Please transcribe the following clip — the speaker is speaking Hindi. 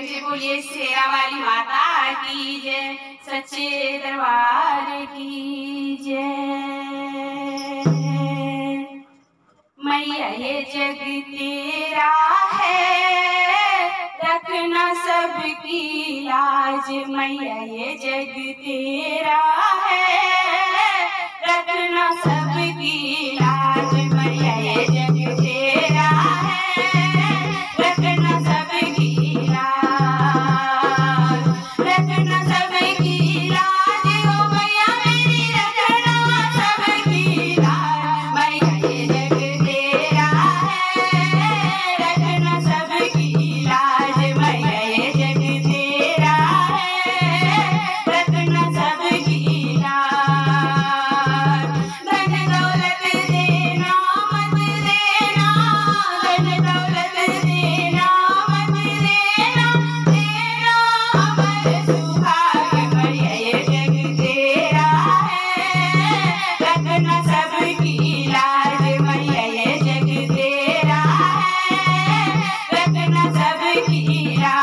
जय बोलिए शेरा वाली माता की जय, सच्चे दरबार की जय। मैया ये जग तेरा है, रखना सबकी लाज। मैया ये जग तेरा है, रखना सबकी लाज। मैया ये जग तेरा है, रखना सबकी लाज, रखना सबकी लाज। ओ मैया मेरी रखना सबकी लाज। मैया ये जग तेरा है, रखना सबकी लाज। मैया ये जग तेरा है, रखना सबकी लाज। धन दौलत देना मत देना, धन दौलत देना मत देना, देना अमर सुहाग। मैया ये जग तेरा है, रखना सबकी लाज। मैया ये जग तेरा है, रखना सबकी लाज।